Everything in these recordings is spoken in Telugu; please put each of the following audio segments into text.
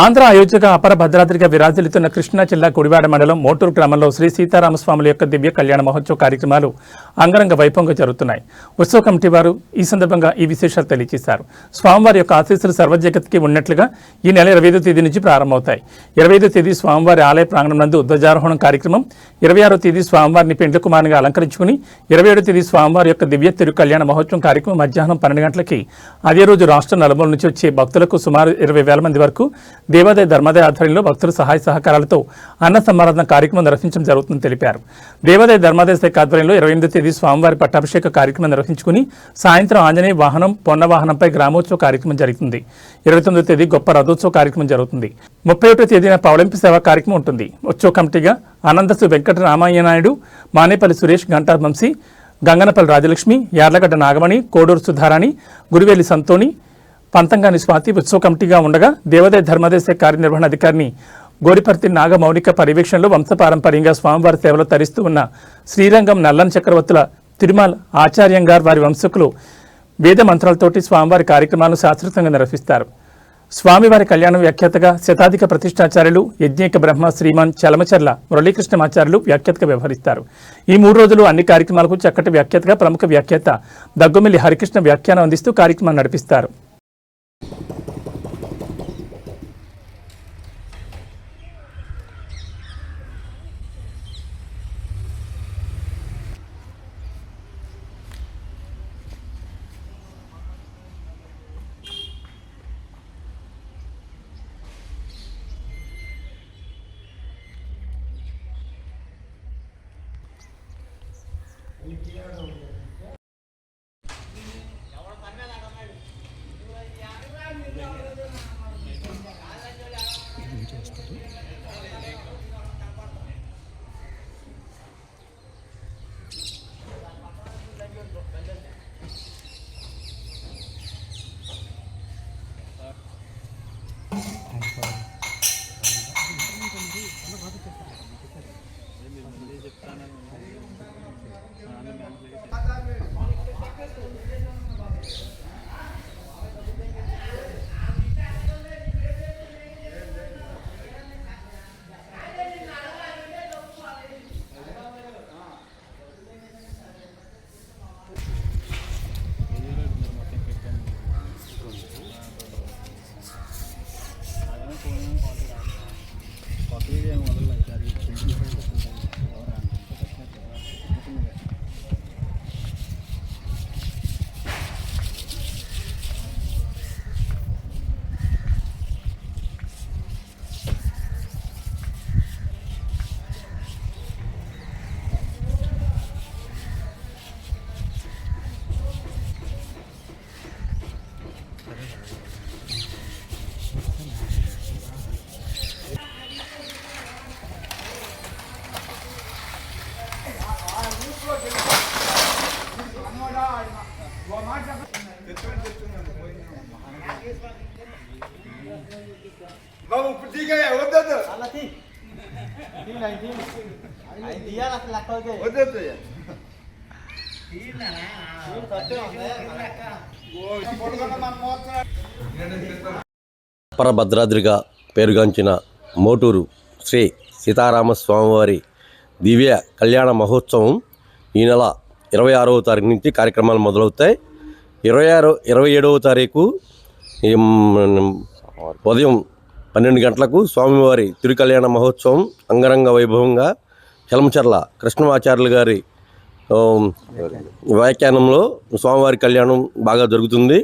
ఆంధ్ర అయోధ్యగా అపర భద్రాద్రిగా విరాజిల్లుతున్న కృష్ణా జిల్లా గుడివాడ మండలం మోటూరు గ్రామంలో శ్రీ సీతారామస్వాముల యొక్క దివ్య కళ్యాణ మహోత్సవ కార్యక్రమాలు అంగరంగ వైభవంగా జరుగుతున్నాయి. ఉత్సవ కమిటీ వారు ఈ సందర్భంగా ఈ విశేషాలు తెలియజేశారు. స్వామివారి యొక్క ఆశీస్సులు సర్వజగత్కి ఉన్నట్లుగా ఈ నెల 25వ తేదీ నుంచి ప్రారంభమవుతాయి. 25వ తేదీ స్వామివారి ఆలయ ప్రాంగణం నందు ధ్వజారోహణం కార్యక్రమం, 26వ తేదీ స్వామివారిని పెండ్లి కుమారునిగా అలంకరించుకుని 27వ తేదీ స్వామివారి యొక్క దివ్య తిరు కళ్యాణ మహోత్సవం కార్యక్రమం మధ్యాహ్నం 12 గంటలకి అదే రోజు రాష్ట్ర నలుమూల నుంచి వచ్చే భక్తులకు సుమారు 20,000 మంది వరకు దేవాదాయ ధర్మాదాయ ఆధ్వర్యంలో భక్తుల సహాయ సహకారాలతో అన్న సమారాధన కార్యక్రమం నిర్వహించడం జరుగుతుందని తెలిపారు. దేవాదాయ ధర్మాదాయ శాఖ ఆధ్వర్యంలో 28వ తేదీ స్వామివారి పట్టాభిషేక కార్యక్రమం నిర్వహించుకుని సాయంత్రం ఆంజనేయ వాహనం పొన్న వాహనంపై గ్రామోత్సవ కార్యక్రమం జరుగుతుంది. 29వ తేదీ గొప్ప రథోత్సవ కార్యక్రమం జరుగుతుంది. 31వ తేదీన పవళింపు సేవా కార్యక్రమం ఉంటుంది. ఉత్సవ కమిటీగా అనంతసు వెంకట రామయ్య నాయుడు, మానేపల్లి సురేష్, గంటా వంశీ, గంగనపల్లి రాజలక్ష్మి, యార్లగడ్డ నాగమణి, కోడూరు సుధారాణి, గురివేలి సంతోని, పంతంగాని స్వాతి ఉత్సవ కమిటీగా ఉండగా దేవాదాయ ధర్మాదాయ శాఖ కార్యనిర్వహణ అధికారిని గోరిపర్తి నాగమౌనిక పర్యవేక్షణలో వంశపారంపర్యంగా స్వామివారి సేవలో తరిస్తూ ఉన్న శ్రీరంగం నల్లని చక్రవర్తుల తిరుమల ఆచార్యంగారు వారి వంశకులు వేద మంత్రాలతోటి స్వామివారి కార్యక్రమాలను శాస్త్రోక్తంగా నిర్వహిస్తారు. స్వామివారి కళ్యాణ వ్యాఖ్యాతగా శతాధిక ప్రతిష్టాచార్యులు యజ్ఞేక బ్రహ్మ శ్రీమాన్ చలమచర్ల మురళీకృష్ణమాచార్యులు వ్యాఖ్యాతగా వ్యవహరిస్తారు. ఈ 3 రోజులు అన్ని కార్యక్రమాలకు చక్కటి వ్యాఖ్యాతగా ప్రముఖ వ్యాఖ్యాత దగ్గుమిల్లి హరికృష్ణ వ్యాఖ్యానం అందిస్తూ కార్యక్రమాన్ని నడిపిస్తారు. అపర భద్రాద్రిగా పేరుగాంచిన మోటూరు శ్రీ సీతారామస్వామివారి దివ్య కళ్యాణ మహోత్సవం ఈ నెల 26వ తారీఖు నుంచి కార్యక్రమాలు మొదలవుతాయి. 27వ తారీఖు ఉదయం 12 గంటలకు స్వామివారి తిరు కళ్యాణ మహోత్సవం అంగరంగ వైభవంగా చలమచర్ల కృష్ణమాచార్యులు గారి వ్యాఖ్యానంలో స్వామివారి కళ్యాణం బాగా జరుగుతుంది.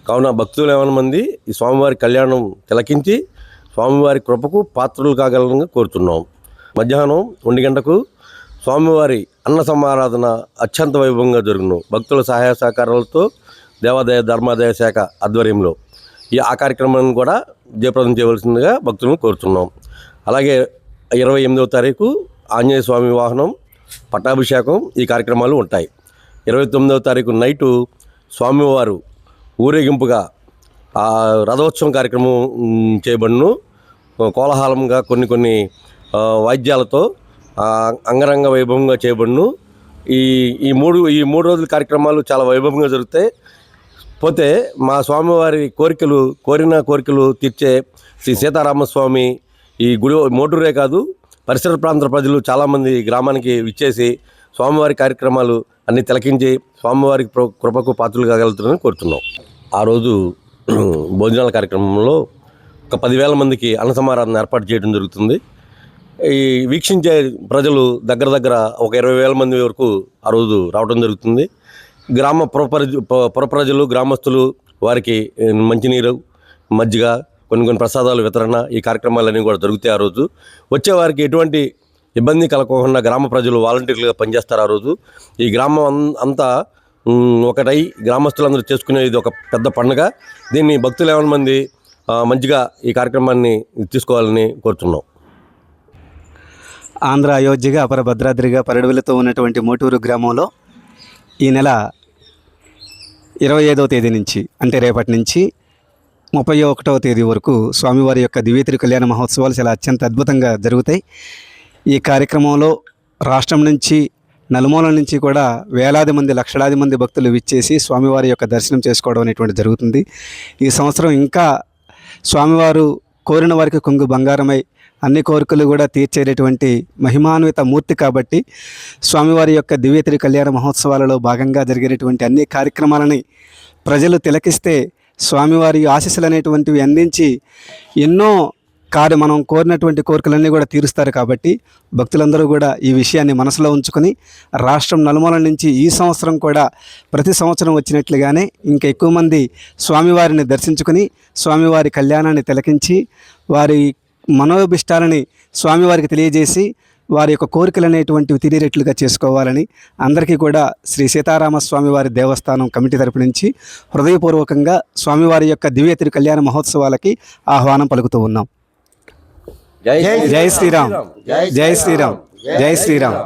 కావున భక్తులు 50 మంది ఈ స్వామివారి కళ్యాణం తిలకించి స్వామివారి కృపకు పాత్రలు కాగలగా కోరుతున్నాం. మధ్యాహ్నం 1 గంటకు స్వామివారి అన్న సమారాధన అత్యంత వైభవంగా జరుగును. భక్తుల సహాయ సహకారాలతో దేవాదాయ ధర్మాదాయ శాఖ ఆధ్వర్యంలో ఆ కార్యక్రమాన్ని కూడా జయప్రదం చేయవలసిందిగా భక్తులను కోరుతున్నాం. అలాగే 28వ తారీఖు ఆంజనేయ స్వామి వాహనం పట్టాభిషేకం ఈ కార్యక్రమాలు ఉంటాయి. 29వ తారీఖు నైటు స్వామివారు ఊరేగింపుగా రథోత్సవం కార్యక్రమం చేయబడును. కోలాహలంగా కొన్ని వాయిద్యాలతో అంగరంగ వైభవంగా చేయబడును. ఈ మూడు రోజుల కార్యక్రమాలు చాలా వైభవంగా జరుగుతాయి. పోతే మా స్వామివారి కోరిన కోరికలు తీర్చే శ్రీ సీతారామస్వామి ఈ గుడి మోటూరే కాదు, పరిసర ప్రాంత ప్రజలు చాలామంది గ్రామానికి విచ్చేసి స్వామివారి కార్యక్రమాలు అన్ని తిలకించి స్వామివారి కృపకు పాత్రలు కాగలుగుతారని కోరుతున్నాం. ఆ రోజు భోజనాల కార్యక్రమంలో ఒక 10,000 మందికి అన్న సమారాధన ఏర్పాటు చేయడం జరుగుతుంది. ఈ వీక్షించే ప్రజలు దగ్గర ఒక 20,000 మంది వరకు ఆ రోజు రావడం జరుగుతుంది. గ్రామ పుర ప్రజలు, గ్రామస్తులు వారికి మంచినీరు, మజ్జిగ, కొన్ని ప్రసాదాలు వితరణ, ఈ కార్యక్రమాలన్నీ కూడా జరుగుతాయి. ఆ రోజు వచ్చే వారికి ఎటువంటి ఇబ్బంది కలగకుండా గ్రామ ప్రజలు వాలంటీర్లుగా పనిచేస్తారు. ఆ రోజు ఈ గ్రామం అంతా ఒకటై గ్రామస్తులందరూ చేసుకునే ఇది ఒక పెద్ద పండుగ. దీన్ని భక్తులు 11 మంది మంచిగా ఈ కార్యక్రమాన్ని తీసుకోవాలని కోరుతున్నాం. ఆంధ్ర అయోధ్యగా అపర భద్రాద్రిగా పరిడవిలతో ఉన్నటువంటి మోటూరు గ్రామంలో ఈ నెల 25వ తేదీ నుంచి, అంటే రేపటి నుంచి 31వ తేదీ వరకు స్వామివారి యొక్క దివ్య కళ్యాణ మహోత్సవాలు చాలా అత్యంత అద్భుతంగా జరుగుతాయి. ఈ కార్యక్రమంలో రాష్ట్రం నుంచి, నలుమూల నుంచి కూడా వేలాది మంది, లక్షలాది మంది భక్తులు విచ్చేసి స్వామివారి యొక్క దర్శనం చేసుకోవడం అనేటువంటి జరుగుతుంది. ఈ సంవత్సరం ఇంకా స్వామివారు కోరిన వారికి కొంగు బంగారమై అన్ని కోరికలు కూడా తీర్చేటటువంటి మహిమాన్విత మూర్తి కాబట్టి స్వామివారి యొక్క దివ్య కళ్యాణ మహోత్సవాలలో భాగంగా జరిగేటువంటి అన్ని కార్యక్రమాలని ప్రజలు తిలకిస్తే స్వామివారి ఆశీస్సులు అనేటువంటివి అందించి ఎన్నో మనం కోరినటువంటి కోరికలన్నీ కూడా తీరుస్తారు. కాబట్టి భక్తులందరూ కూడా ఈ విషయాన్ని మనసులో ఉంచుకొని రాష్ట్రం నలుమూల నుంచి ఈ సంవత్సరం కూడా ప్రతి సంవత్సరం వచ్చినట్లుగానే ఇంకా ఎక్కువ మంది స్వామివారిని దర్శించుకుని స్వామివారి కళ్యాణాన్ని తిలకించి వారి మనోభిష్టాలని స్వామివారికి తెలియజేసి వారి యొక్క కోరికలు అనేటువంటివి తీరేట్లుగా చేసుకోవాలని అందరికీ కూడా శ్రీ సీతారామస్వామి వారి దేవస్థానం కమిటీ తరపు నుంచి హృదయపూర్వకంగా స్వామివారి యొక్క దివ్య కళ్యాణ మహోత్సవాలకి ఆహ్వానం పలుకుతూ ఉన్నాం. జై శ్రీరామ్, జై శ్రీరామ్, జై శ్రీరామ్.